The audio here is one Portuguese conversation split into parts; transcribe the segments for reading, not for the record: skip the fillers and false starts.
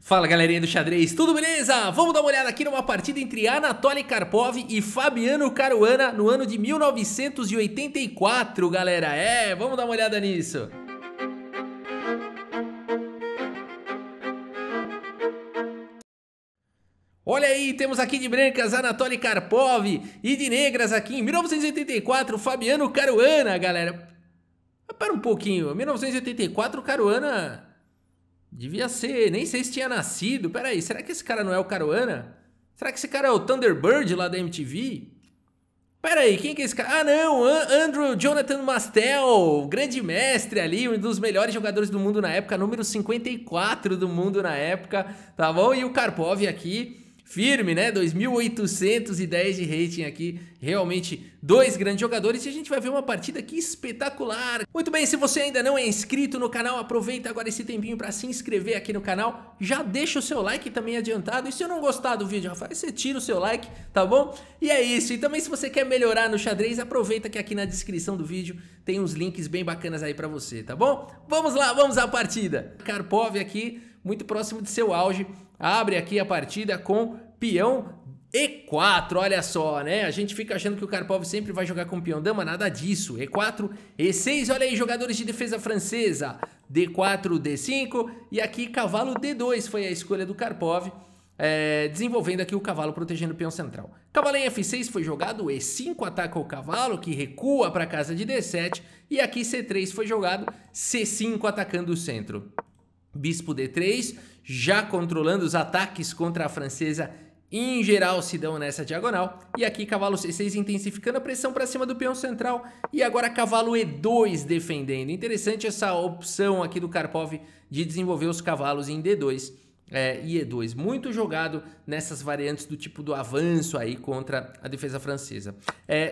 Fala galerinha do xadrez, tudo beleza? Vamos dar uma olhada aqui numa partida entre Anatoly Karpov e Fabiano Caruana no ano de 1984, galera. Vamos dar uma olhada nisso. Olha aí, temos aqui de brancas Anatoly Karpov e de negras aqui em 1984, Fabiano Caruana, galera. Espera um pouquinho, 1984 Caruana... devia ser, nem sei se tinha nascido. Pera aí, será que esse cara não é o Caruana? Será que esse cara é o Thunderbird lá da MTV? Pera aí, quem que é esse cara? Ah não, Andrew Jonathan Mastel, grande mestre ali, um dos melhores jogadores do mundo na época, número 54 do mundo na época, tá bom? E o Karpov aqui... firme, né? 2.810 de rating aqui. Realmente, dois grandes jogadores. E a gente vai ver uma partida aqui espetacular. Muito bem, se você ainda não é inscrito no canal, aproveita agora esse tempinho para se inscrever aqui no canal. Já deixa o seu like também adiantado. E se eu não gostar do vídeo, Rafael, você tira o seu like, tá bom? E é isso. E também se você quer melhorar no xadrez, aproveita que aqui na descrição do vídeo tem uns links bem bacanas aí para você, tá bom? Vamos lá, vamos à partida. Karpov aqui, muito próximo de seu auge. Abre aqui a partida com peão E4, olha só, né? A gente fica achando que o Karpov sempre vai jogar com peão dama, nada disso. E4, E6, olha aí, jogadores de defesa francesa. D4, D5 e aqui cavalo D2 foi a escolha do Karpov, desenvolvendo aqui o cavalo protegendo o peão central. Cavalo em F6 foi jogado, E5 ataca o cavalo, que recua para a casa de D7. E aqui C3 foi jogado, C5 atacando o centro. Bispo D3, já controlando os ataques contra a francesa, em geral se dão nessa diagonal. E aqui cavalo C6 intensificando a pressão para cima do peão central. E agora cavalo E2 defendendo. Interessante essa opção aqui do Karpov de desenvolver os cavalos em D2 e E2. Muito jogado nessas variantes do tipo do avanço aí contra a defesa francesa.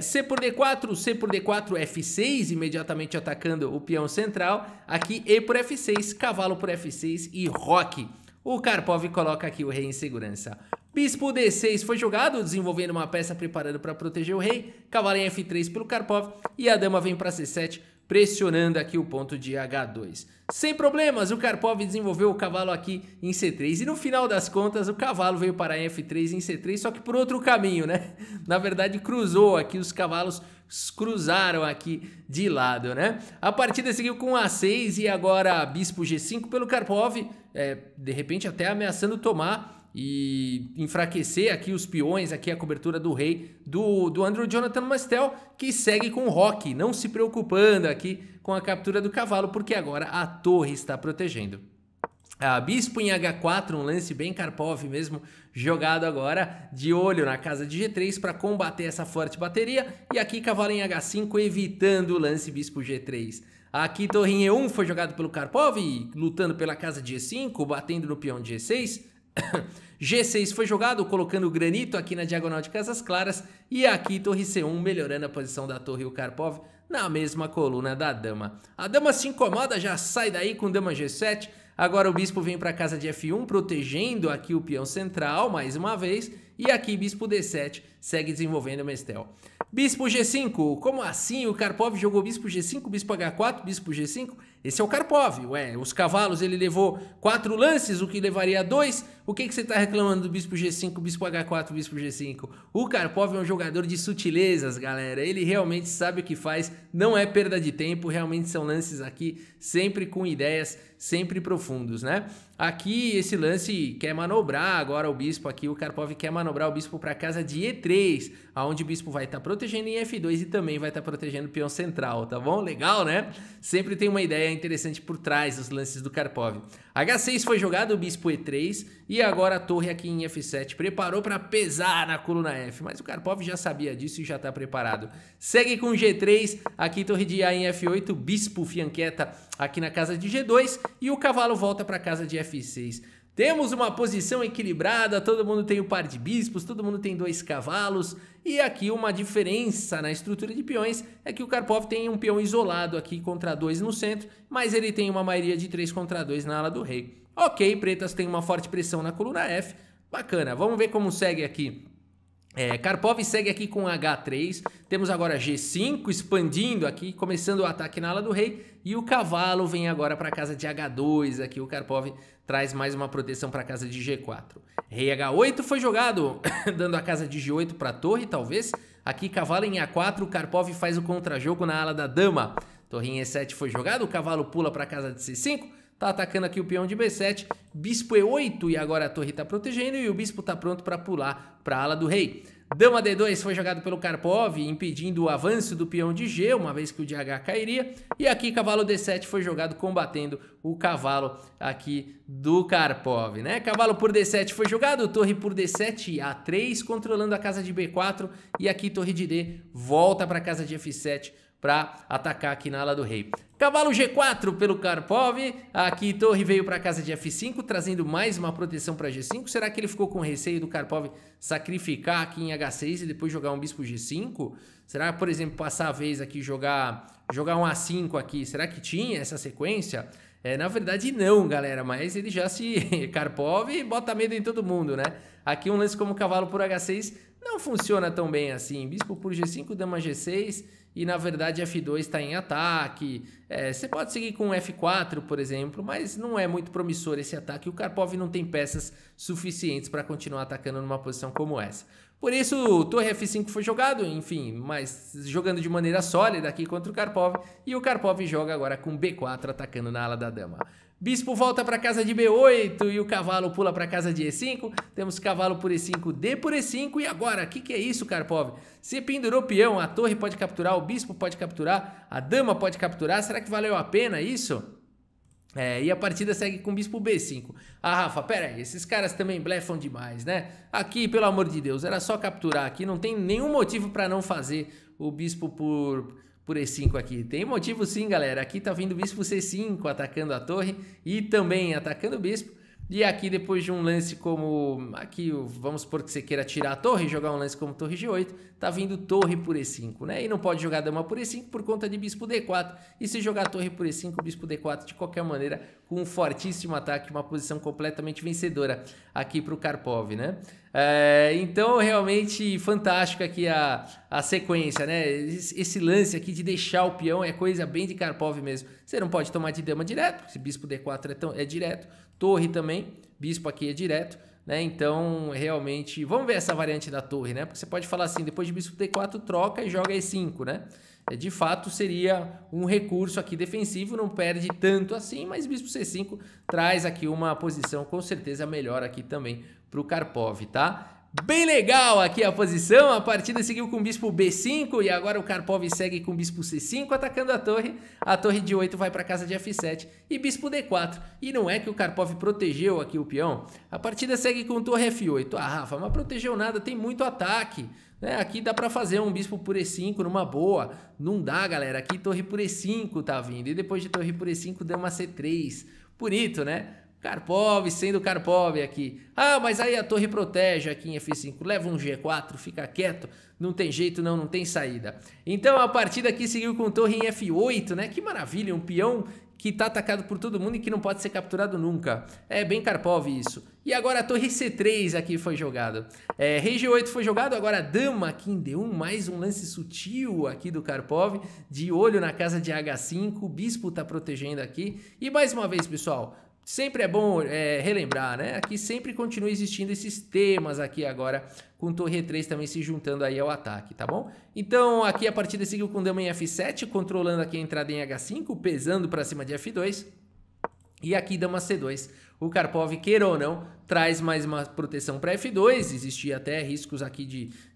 C por D4, C por D4, F6, imediatamente atacando o peão central. Aqui E por F6, cavalo por F6 e roque. O Karpov coloca aqui o rei em segurança. Bispo D6 foi jogado, desenvolvendo uma peça preparando para proteger o rei. Cavalo em F3 pelo Karpov e a dama vem para C7, pressionando aqui o ponto de H2. Sem problemas, o Karpov desenvolveu o cavalo aqui em C3 e no final das contas o cavalo veio parar em F3 em C3, só que por outro caminho, né? Na verdade cruzou aqui, os cavalos cruzaram aqui de lado, né? A partida seguiu com A6 e agora bispo G5 pelo Karpov, de repente até ameaçando tomar e enfraquecer aqui os peões, aqui a cobertura do rei do Andrew Jonathan Mastel, que segue com o roque, não se preocupando aqui com a captura do cavalo, porque agora a torre está protegendo. Bispo em H4, um lance bem Karpov mesmo, jogado agora de olho na casa de G3 para combater essa forte bateria. E aqui cavalo em H5, evitando o lance bispo G3. Aqui torre em E1 foi jogado pelo Karpov, lutando pela casa de G5, batendo no peão de G6. G6 foi jogado, colocando o granito aqui na diagonal de casas claras. E aqui torre C1, melhorando a posição da torre e o Karpov na mesma coluna da dama. A dama se incomoda, já sai daí com dama G7. Agora o bispo vem para a casa de F1, protegendo aqui o peão central mais uma vez. E aqui bispo D7 segue desenvolvendo o Mastel. Bispo G5, como assim? O Karpov jogou bispo G5, bispo H4, bispo G5? Esse é o Karpov, os cavalos ele levou 4 lances, o que levaria a 2. O que você está reclamando do bispo G5, bispo H4, bispo G5? O Karpov é um jogador de sutilezas, galera. Ele realmente sabe o que faz, não é perda de tempo, realmente são lances aqui sempre com ideias, sempre profundos, né? Aqui esse lance quer manobrar agora o bispo aqui, o Karpov quer manobrar o bispo para casa de E3, aonde o bispo vai estar protegendo em F2 e também vai estar protegendo o peão central, tá bom? Legal, né? Sempre tem uma ideia interessante por trás dos lances do Karpov. H6 foi jogado, o bispo E3 e agora a torre aqui em F7 preparou para pesar na coluna F, mas o Karpov já sabia disso e já está preparado. Segue com G3, aqui torre de A em F8, bispo fianqueta aqui na casa de G2 e o cavalo volta para a casa de F6. Temos uma posição equilibrada, todo mundo tem o par de bispos, todo mundo tem 2 cavalos. E aqui uma diferença na estrutura de peões é que o Karpov tem um peão isolado aqui contra 2 no centro, mas ele tem uma maioria de 3 contra 2 na ala do rei. Ok, pretas tem uma forte pressão na coluna F, bacana. Vamos ver como segue aqui Karpov segue aqui com H3, temos agora G5 expandindo aqui, começando o ataque na ala do rei, e o cavalo vem agora para a casa de H2, aqui o Karpov traz mais uma proteção para a casa de G4. Rei H8 foi jogado, dando a casa de G8 para a torre, talvez. Aqui cavalo em A4, o Karpov faz o contra-jogo na ala da dama. Torre em E7 foi jogado, o cavalo pula para a casa de C5. Tá atacando aqui o peão de B7, bispo E8 e agora a torre tá protegendo e o bispo tá pronto para pular para a ala do rei. Dama D2 foi jogado pelo Karpov, impedindo o avanço do peão de G, uma vez que o de H cairia. E aqui cavalo D7 foi jogado combatendo o cavalo aqui do Karpov, né? Cavalo por D7 foi jogado, torre por D7 e A3, controlando a casa de B4. E aqui torre de D volta para a casa de F7 para atacar aqui na ala do rei. Cavalo G4 pelo Karpov, aqui torre veio para a casa de F5, trazendo mais uma proteção para G5. Será que ele ficou com receio do Karpov sacrificar aqui em H6 e depois jogar um bispo G5? Será, por exemplo, passar a vez aqui jogar um A5 aqui? Será que tinha essa sequência? Na verdade não, galera, mas ele já se... Karpov bota medo em todo mundo, né? Aqui um lance como cavalo por H6 não funciona tão bem assim. Bispo por G5, dama G6 e na verdade F2 está em ataque. Você pode seguir com F4, por exemplo, mas não é muito promissor esse ataque. O Karpov não tem peças suficientes para continuar atacando numa posição como essa. Por isso, torre F5 foi jogado, enfim, mas jogando de maneira sólida aqui contra o Karpov. E o Karpov joga agora com B4 atacando na ala da dama. Bispo volta para a casa de B8 e o cavalo pula para a casa de E5. Temos cavalo por E5, D por E5. E agora, o que é isso, Karpov? Você pendurou o peão, a torre pode capturar, o bispo pode capturar, a dama pode capturar. Será que valeu a pena isso? E a partida segue com bispo B5. Ah, Rafa, pera aí, esses caras também blefam demais, né? Aqui, pelo amor de Deus, era só capturar aqui, não tem nenhum motivo para não fazer o bispo por E5 aqui. Tem motivo sim, galera. Aqui tá vindo o bispo C5 atacando a torre e também atacando o bispo. E aqui depois de um lance como... Aqui vamos supor que você queira tirar a torre e jogar um lance como torre G8. Tá vindo torre por E5, né? E não pode jogar dama por E5 por conta de bispo D4. E se jogar torre por E5, bispo D4 de qualquer maneira com um fortíssimo ataque, uma posição completamente vencedora aqui pro Karpov, né? Então realmente fantástico aqui a sequência, né? Esse lance aqui de deixar o peão é coisa bem de Karpov mesmo. Você não pode tomar de dama direto, porque se bispo D4 é direto. Torre também, bispo aqui é direto, né? Então, realmente, vamos ver essa variante da torre, né? Porque você pode falar assim, depois de bispo D4, troca e joga E5, né? De fato, seria um recurso aqui defensivo, não perde tanto assim, mas bispo C5 traz aqui uma posição com certeza melhor aqui também para o Karpov, tá? Bem legal aqui a posição, a partida seguiu com bispo B5 e agora o Karpov segue com bispo C5 atacando a torre de 8 vai para casa de F7 e bispo D4. E não é que o Karpov protegeu aqui o peão, a partida segue com torre F8. Ah, Rafa, mas protegeu nada, tem muito ataque, né? Aqui dá para fazer um bispo por E5 numa boa, não dá, galera, aqui torre por E5 tá vindo e depois de torre por E5 dama C3, bonito, né? Karpov sendo Karpov aqui. Ah, mas aí a torre protege aqui em F5. Leva um G4, fica quieto. Não tem jeito não, não tem saída. Então a partida aqui seguiu com torre em F8, né? Que maravilha, um peão que tá atacado por todo mundo e que não pode ser capturado nunca. É bem Karpov isso. E agora a torre C3 aqui foi jogado. Rei G8 foi jogado, agora dama aqui em D1, mais um lance sutil aqui do Karpov, de olho na casa de H5, o bispo tá protegendo aqui. E mais uma vez, pessoal, sempre é bom relembrar, né? Aqui sempre continua existindo esses temas aqui agora, com torre E3 também se juntando aí ao ataque, tá bom? Então aqui a partida seguiu com dama em F7, controlando aqui a entrada em H5, pesando para cima de F2. E aqui dama C2, o Karpov, queira ou não, traz mais uma proteção para F2, existia até riscos aqui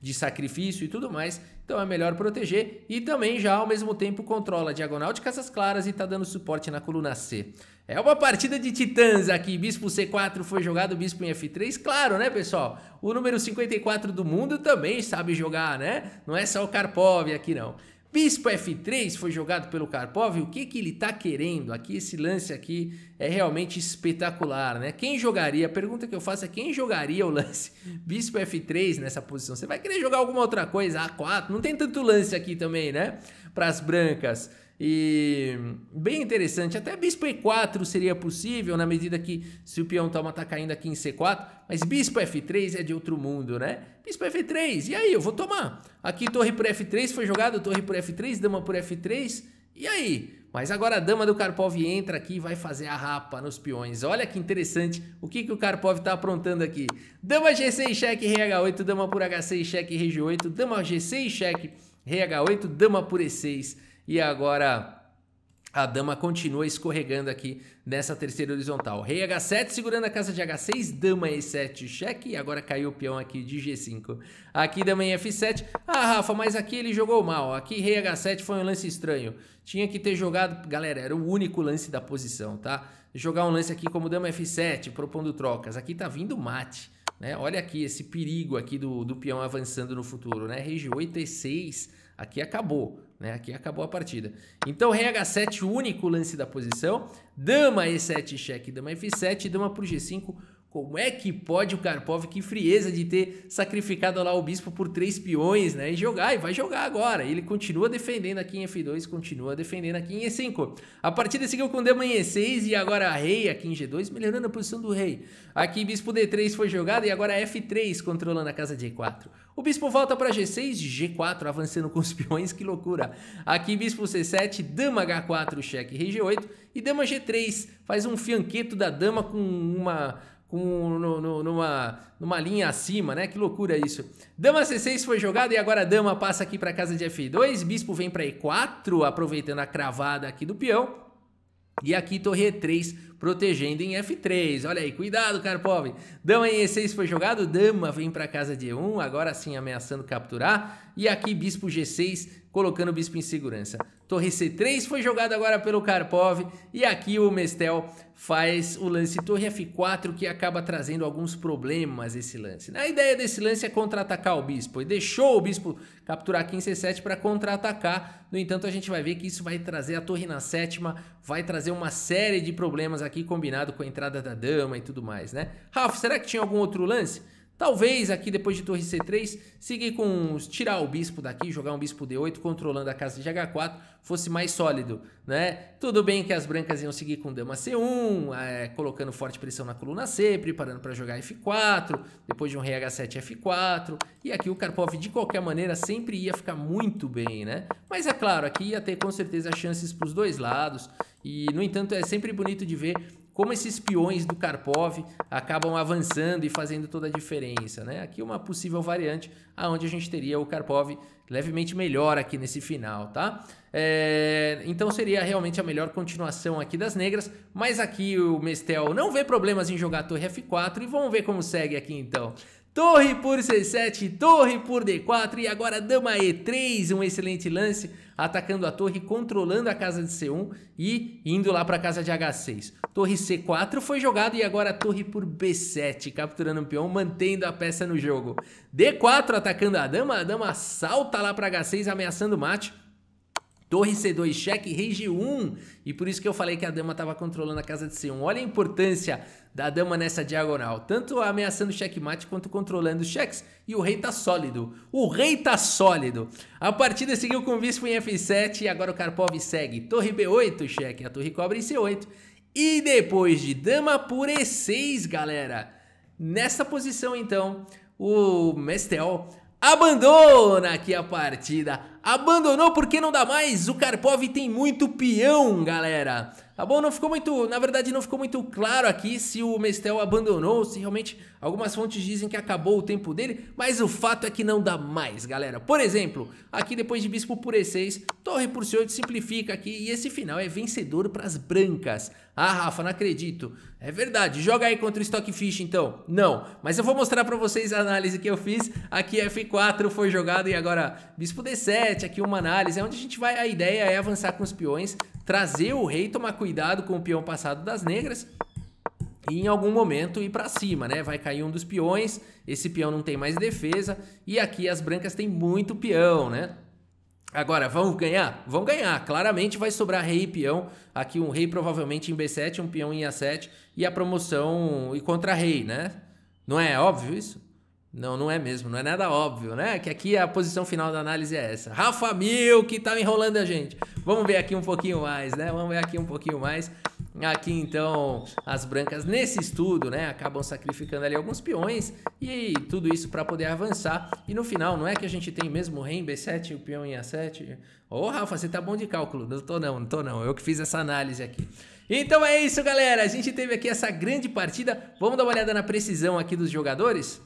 de sacrifício e tudo mais, então é melhor proteger. E também já ao mesmo tempo controla a diagonal de casas claras e tá dando suporte na coluna C. É uma partida de titãs aqui, bispo C4 foi jogado, bispo em F3, claro, né, pessoal? O número 54 do mundo também sabe jogar, né? Não é só o Karpov aqui não. Bispo F3 foi jogado pelo Karpov, o que ele tá querendo aqui? Esse lance aqui é realmente espetacular, né? Quem jogaria, a pergunta que eu faço é quem jogaria o lance Bispo F3 nessa posição? Você vai querer jogar alguma outra coisa, A4, não tem tanto lance aqui também, né? Para as brancas. E bem interessante, até bispo E4 seria possível, na medida que se o peão toma tá caindo aqui em C4, mas bispo F3 é de outro mundo, né? Bispo F3, e aí, eu vou tomar. Aqui torre por F3 foi jogado, torre por F3, dama por F3, e aí? Mas agora a dama do Karpov entra aqui e vai fazer a rapa nos peões. Olha que interessante o que o Karpov tá aprontando aqui. Dama G6, cheque, rei H8, dama por H6, cheque, rei G8, dama G6, cheque, rei H8, dama por E6. E agora a dama continua escorregando aqui nessa terceira horizontal. Rei H7 segurando a casa de H6, dama E7, cheque, e agora caiu o peão aqui de G5. Aqui dama em F7. Ah, Rafa, mas aqui ele jogou mal. Aqui rei H7 foi um lance estranho. Tinha que ter jogado... Galera, era o único lance da posição, tá? Jogar um lance aqui como dama F7, propondo trocas. Aqui tá vindo mate, né? Olha aqui esse perigo aqui do peão avançando no futuro, né? Rei G8, E6... Aqui acabou, né? Aqui acabou a partida. Então, rei H7, único lance da posição. Dama E7, cheque, dama F7, dama por G5. Como é que pode o Karpov, que frieza de ter sacrificado lá o bispo por 3 peões, né? E vai jogar agora. Ele continua defendendo aqui em F2, continua defendendo aqui em E5. A partida seguiu com dama em E6 e agora rei aqui em G2, melhorando a posição do rei. Aqui bispo D3 foi jogado e agora F3 controlando a casa de E4. O bispo volta para G6, G4 avançando com os peões, que loucura. Aqui bispo C7, dama H4, cheque, rei G8 e dama G3. Faz um fianqueto da dama com numa linha acima, né? Que loucura isso. Dama C6 foi jogado e agora a dama passa aqui para casa de F2. Bispo vem para E4, aproveitando a cravada aqui do peão. E aqui torre E3 protegendo em F3. Olha aí, cuidado, Karpov. Dama em E6 foi jogado, dama vem para casa de E1, agora sim ameaçando capturar. E aqui bispo G6, colocando o bispo em segurança. Torre C3 foi jogado agora pelo Karpov. E aqui o Mestel faz o lance torre F4, que acaba trazendo alguns problemas esse lance. A ideia desse lance é contra-atacar o bispo. E deixou o bispo capturar aqui em C7 para contra-atacar. No entanto, a gente vai ver que isso vai trazer a torre na sétima, vai trazer uma série de problemas aqui combinado com a entrada da dama e tudo mais, né? Rafa, será que tinha algum outro lance? Talvez aqui depois de torre C3, seguir com tirar o bispo daqui, jogar um bispo D8, controlando a casa de H4, fosse mais sólido, né? Tudo bem que as brancas iam seguir com dama C1, colocando forte pressão na coluna C, preparando para jogar F4, depois de um rei H7, F4, e aqui o Karpov de qualquer maneira sempre ia ficar muito bem, né? Mas é claro, aqui ia ter com certeza chances para os dois lados, e no entanto é sempre bonito de ver como esses peões do Karpov acabam avançando e fazendo toda a diferença, né? Aqui uma possível variante aonde a gente teria o Karpov levemente melhor aqui nesse final, tá? Então seria realmente a melhor continuação aqui das negras, mas aqui o Mestel não vê problemas em jogar torre F4 e vamos ver como segue aqui então. Torre por C7, torre por D4 e agora dama E3, um excelente lance, atacando a torre, controlando a casa de C1 e indo lá para a casa de H6. Torre C4 foi jogado e agora torre por B7, capturando um peão, mantendo a peça no jogo. D4 atacando a dama salta lá para H6, ameaçando o mate. Torre C2, cheque, rei G1, e por isso que eu falei que a dama estava controlando a casa de C1. Olha a importância da dama nessa diagonal, tanto ameaçando checkmate quanto controlando os cheques, e o rei tá sólido. O rei tá sólido. A partida seguiu com o bispo em F7 e agora o Karpov segue. Torre B8, cheque, a torre cobre em C8. E depois de dama por E6, galera, nessa posição então, o Mestel abandona aqui a partida. Abandonou porque não dá mais. O Karpov tem muito peão, galera. Tá bom? Não ficou muito, na verdade não ficou muito claro aqui se o Mestel abandonou, se realmente algumas fontes dizem que acabou o tempo dele, mas o fato é que não dá mais, galera. Por exemplo, aqui depois de bispo por E6, torre por C8 simplifica aqui e esse final é vencedor para as brancas. Ah, Rafa, não acredito. É verdade, joga aí contra o Stockfish então. Não, mas eu vou mostrar para vocês a análise que eu fiz. Aqui F4 foi jogado e agora bispo D7, aqui uma análise, onde a gente vai, a ideia é avançar com os peões, trazer o rei, tomar cuidado com o peão passado das negras e em algum momento ir pra cima, né? Vai cair um dos peões, esse peão não tem mais defesa e aqui as brancas têm muito peão, né? Agora, vão ganhar? Vão ganhar, claramente vai sobrar rei e peão, aqui um rei provavelmente em B7, um peão em A7 e a promoção e contra rei, né? Não é óbvio isso? Não, não é mesmo, não é nada óbvio, né? Que aqui a posição final da análise é essa. Rafa Mil, que tá enrolando a gente. Vamos ver aqui um pouquinho mais, né? Vamos ver aqui um pouquinho mais. Aqui então as brancas nesse estudo, né, acabam sacrificando ali alguns peões e tudo isso para poder avançar. E no final não é que a gente tem mesmo o rei em B7 e o peão em A7. Ô Rafa, você tá bom de cálculo. Não tô não, eu que fiz essa análise aqui. Então é isso, galera, a gente teve aqui essa grande partida. Vamos dar uma olhada na precisão aqui dos jogadores?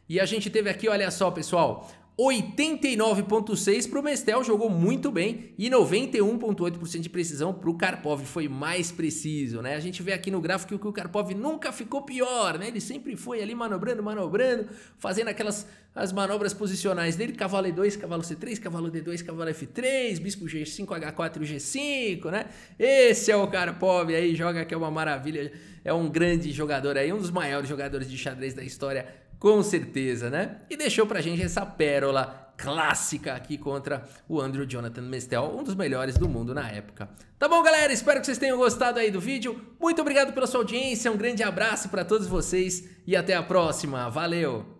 E a gente teve aqui, olha só, pessoal, 89,6 para o Mestel, jogou muito bem, e 91,8% de precisão para o Karpov, foi mais preciso, né? A gente vê aqui no gráfico que o Karpov nunca ficou pior, né? Ele sempre foi ali manobrando, fazendo as manobras posicionais dele, cavalo E2, cavalo C3, cavalo D2, cavalo F3, bispo G5, H4 e G5, né? Esse é o Karpov aí, joga que é uma maravilha, é um grande jogador aí, um dos maiores jogadores de xadrez da história, com certeza, né? E deixou pra gente essa pérola clássica aqui contra o Andrew Jonathan Mestel, um dos melhores do mundo na época. Tá bom, galera? Espero que vocês tenham gostado aí do vídeo. Muito obrigado pela sua audiência, um grande abraço pra todos vocês e até a próxima. Valeu!